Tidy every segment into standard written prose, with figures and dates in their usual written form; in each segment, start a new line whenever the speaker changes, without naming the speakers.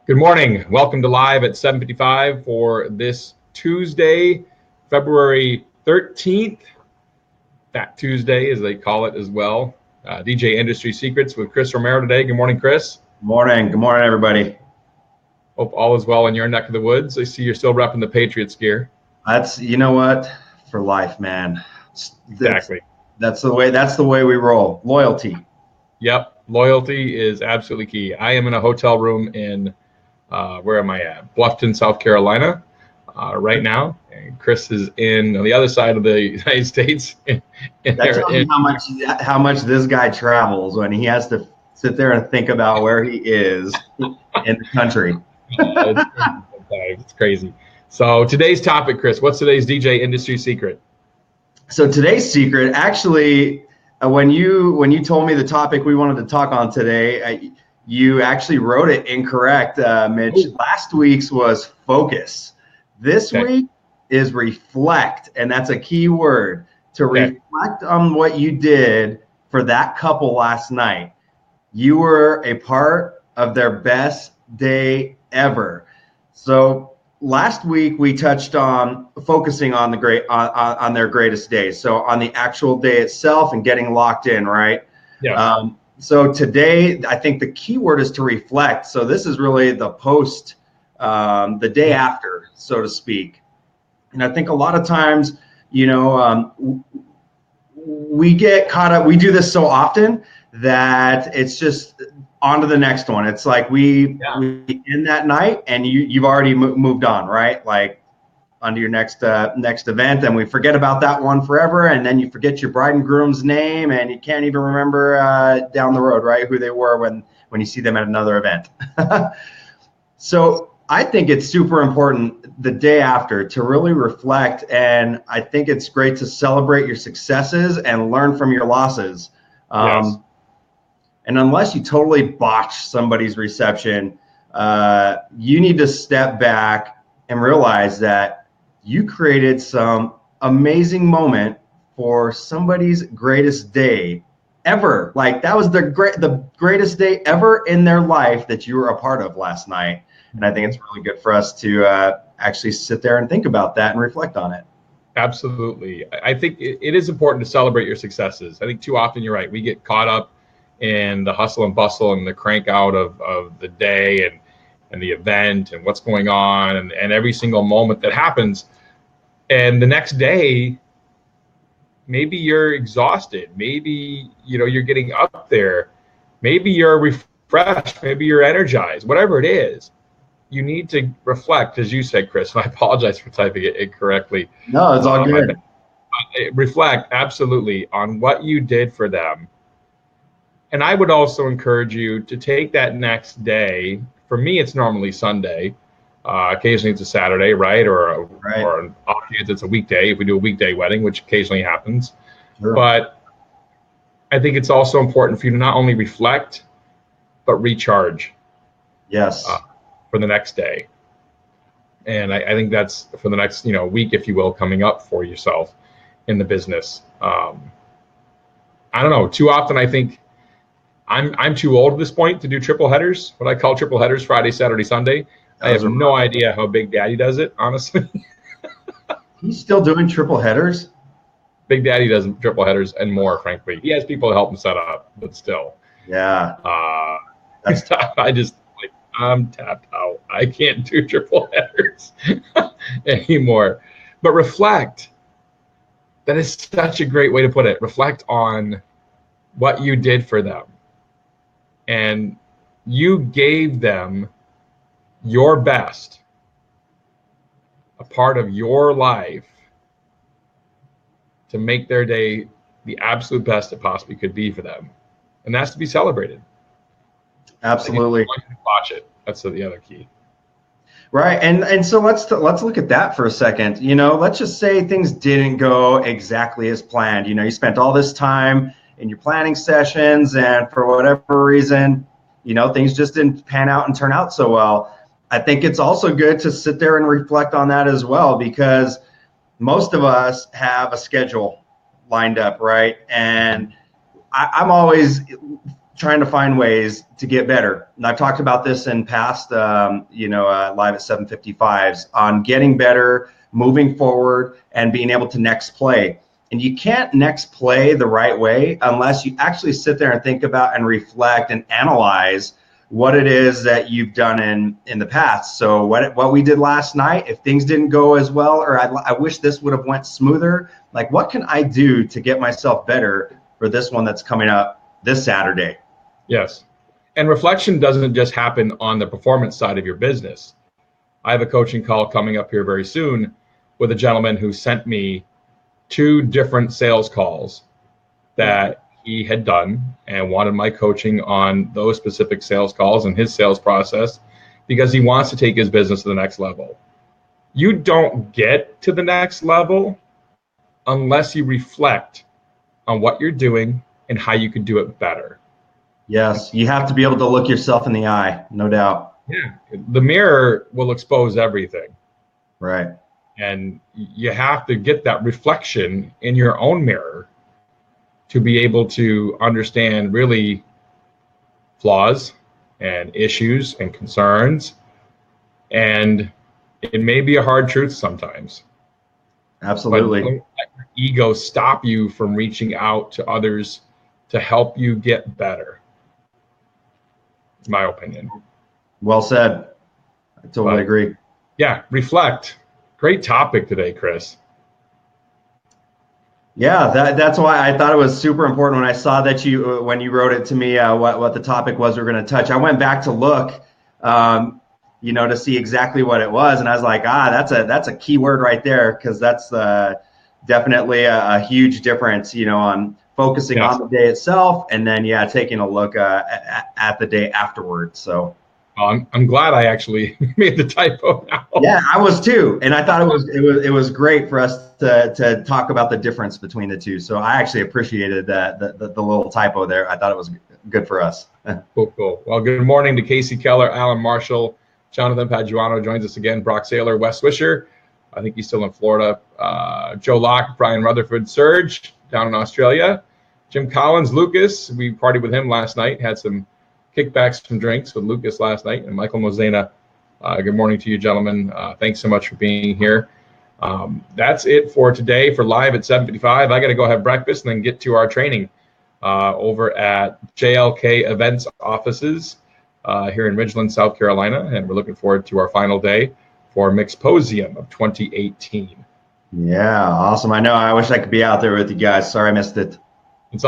Good morning. Welcome to Live at 7:55 for this Tuesday, February 13th. Fat Tuesday, as they call it as well. DJ Industry Secrets with Chris Romero today. Good morning, Chris.
Good morning, everybody.
Hope all is well in your neck of the woods. I see you're still repping the Patriots gear.
You know what? For life, man.
Exactly.
That's the way we roll. Loyalty.
Yep. Loyalty is absolutely key. I am in a hotel room in where am I at? Bluffton, South Carolina, right now. And Chris is on the other side of the United States.
That tells you how much this guy travels when he has to sit there and think about where he is in the country.
It's crazy. So today's topic, Chris, what's today's DJ Industry Secret?
So today's secret, actually, when you told me the topic we wanted to talk on today, you actually wrote it incorrect, Mitch. Ooh. Last week's was focus. This week is reflect, and that's a key word. To reflect on what you did for that couple last night. You were a part of their best day ever. So last week we touched on focusing on on their greatest days. So on the actual day itself and getting locked in, right?
Yeah.
So today, I think the key word is to reflect. So this is really the post, the day after, so to speak. And I think a lot of times, we get caught up. We do this so often that it's just on to the next one. It's like we end that night and you've already moved on, right? Like onto your next event, and we forget about that one forever, and then you forget your bride and groom's name, and you can't even remember down the road, right, who they were when you see them at another event. So I think it's super important the day after to really reflect, and I think it's great to celebrate your successes and learn from your losses.
Yes.
And unless you totally botch somebody's reception, you need to step back and realize that you created some amazing moment for somebody's greatest day ever. Like that was the greatest day ever in their life that you were a part of last night. And I think it's really good for us to actually sit there and think about that and reflect on it.
Absolutely. I think it is important to celebrate your successes. I think too often, you're right, we get caught up in the hustle and bustle and the crank out of the day and the event and what's going on and every single moment that happens. And the next day, maybe you're exhausted. Maybe, you're getting up there. Maybe you're refreshed. Maybe you're energized. Whatever it is, you need to reflect, as you said, Chris. And I apologize for typing it incorrectly.
No, it's all good.
Reflect, absolutely, on what you did for them. And I would also encourage you to take that next day. For me, it's normally Sunday. Occasionally it's a Saturday, right? Or an off chance it's a weekday if we do a weekday wedding, which occasionally happens.
Sure.
But I think it's also important for you to not only reflect, but recharge.
Yes.
For the next day. And I think that's for the next week, if you will, coming up for yourself in the business. I don't know. Too often I think I'm too old at this point to do triple headers, what I call triple headers, Friday, Saturday, Sunday. I have no idea how Big Daddy does it, honestly.
He's still doing triple headers?
Big Daddy does triple headers and more, frankly. He has people to help him set up, but still.
Yeah.
That's tough. I'm tapped out. I can't do triple headers anymore. But reflect. That is such a great way to put it. Reflect on what you did for them. And you gave them your best, a part of your life, to make their day the absolute best it possibly could be for them. And that's to be celebrated.
Absolutely.
Watch it. That's the other key.
Right. And so let's look at that for a second. Let's just say things didn't go exactly as planned. You spent all this time in your planning sessions, and for whatever reason, things just didn't pan out and turn out so well. I think it's also good to sit there and reflect on that as well, because most of us have a schedule lined up, right? And I'm always trying to find ways to get better. And I've talked about this in past, live at 755s on getting better, moving forward, and being able to next play. And you can't next play the right way unless you actually sit there and think about and reflect and analyze what it is that you've done in the past. So what we did last night, if things didn't go as well, or I wish this would have went smoother, like what can I do to get myself better for this one that's coming up this Saturday?
Yes. And reflection doesn't just happen on the performance side of your business. I have a coaching call coming up here very soon with a gentleman who sent me 2 different sales calls that he had done and wanted my coaching on those specific sales calls and his sales process because he wants to take his business to the next level. You don't get to the next level unless you reflect on what you're doing and how you could do it better.
Yes, you have to be able to look yourself in the eye, no doubt.
Yeah, the mirror will expose everything.
Right.
And you have to get that reflection in your own mirror to be able to understand really flaws and issues and concerns. And it may be a hard truth sometimes.
Absolutely.
But don't let your ego stop you from reaching out to others to help you get better. In my opinion.
Well said. I totally agree.
Yeah, reflect. Great topic today, Chris.
Yeah, that's why I thought it was super important when I saw that when you wrote it to me, what the topic was we're going to touch. I went back to look, to see exactly what it was, and I was like, that's a key word right there, because that's definitely a huge difference, on focusing on the day itself, and then taking a look at the day afterwards. So.
I'm glad I actually made the typo now.
Yeah, I was too, and I thought it was great for us to talk about the difference between the two. So I actually appreciated the little typo there. I thought it was good for us.
Cool. Well, good morning to Casey Keller, Alan Marshall, Jonathan Paduano joins us again, Brock Saylor, Wes Swisher. I think he's still in Florida. Joe Locke, Brian Rutherford, Serge down in Australia, Jim Collins, Lucas. We partied with him last night. Had some kickbacks from drinks with Lucas last night, and Michael Mozena. Good morning to you, gentlemen. Thanks so much for being here. That's it for today for Live at 7:55. I got to go have breakfast and then get to our training over at JLK Events offices here in Ridgeland, South Carolina, and we're looking forward to our final day for Mixposium of 2018.
Yeah, awesome. I know. I wish I could be out there with you guys. Sorry I missed it.
It's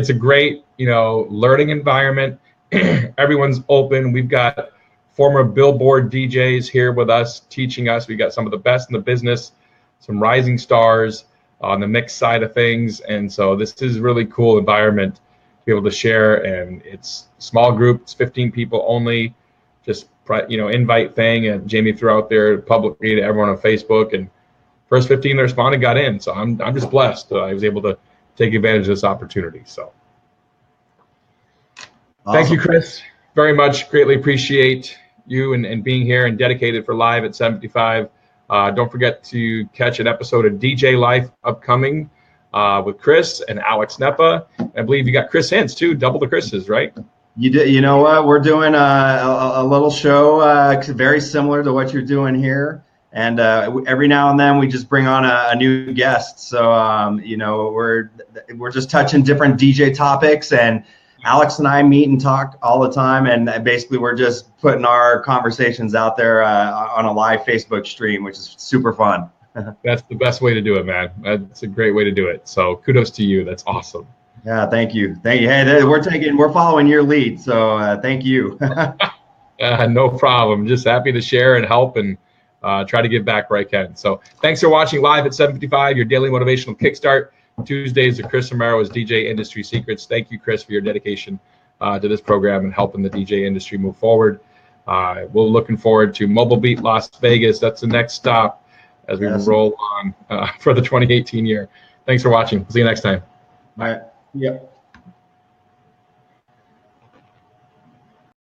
a great learning environment. Everyone's open. We've got former Billboard DJs here with us teaching us. We got some of the best in the business, some rising stars on the mix side of things, and so this is a really cool environment to be able to share. And it's small group. It's 15 people only. Just invite thing, and Jamie threw out there publicly to everyone on Facebook, and first 15 that responded got in. So I'm just blessed. I was able to take advantage of this opportunity. So. Awesome. Thank you, Chris, very much. Greatly appreciate you and being here and dedicated for Live at 7:55. Don't forget to catch an episode of DJ Life upcoming with Chris and Alex Nepa. I believe you got Chris Hintz too, double the Chris's, right?
You did. You know what? We're doing a little show very similar to what you're doing here. And every now and then we just bring on a new guest. So, we're just touching different DJ topics, and Alex and I meet and talk all the time, and basically we're just putting our conversations out there on a live Facebook stream, which is super fun.
That's the best way to do it, man. That's a great way to do it. So kudos to you. That's awesome.
Yeah, thank you. Hey, we're following your lead, so thank you.
No problem. Just happy to share and help and try to give back where I can. So thanks for watching Live at 7:55, your daily motivational kickstart. Tuesdays with Chris Romero's DJ Industry Secrets. Thank you, Chris, for your dedication to this program and helping the DJ industry move forward. We're looking forward to Mobile Beat Las Vegas. That's the next stop as we roll on for the 2018 year. Thanks for watching. See you next time.
All right. Yep.